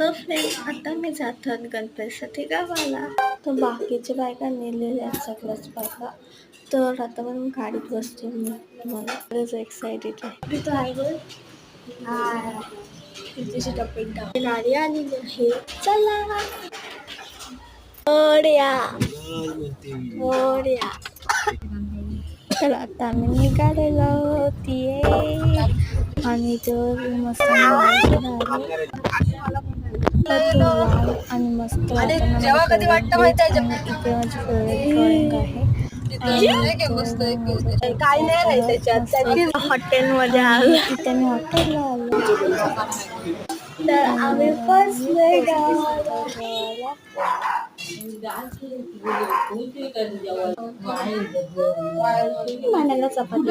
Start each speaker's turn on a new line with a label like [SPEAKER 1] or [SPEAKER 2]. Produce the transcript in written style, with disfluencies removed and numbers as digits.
[SPEAKER 1] So friends, आता मी जातो गणपतीसाठी गावाला. तर बाकीच्या बायका नेलेल्या आहेत सगळ्याच बायका. तर आता पण गाडीत बसते मी. मला बरेच एक्साइटेड आहे. तिथं आहे बोल. तिची टप्पिंग गाडी आलेली आहे. चला ओढ्या ओढ्या. तर आता आम्ही निघालेलो होतीये आणि तर मस्त आणि मस्त इथे माझी फेवरेट ड्रॉइंग आहे. काय नाही त्याच्यात हॉटेलमध्ये आलो. इथे मी हॉटेलला आलो. तर आम्ही फर्स्ट म्हणाला चपाती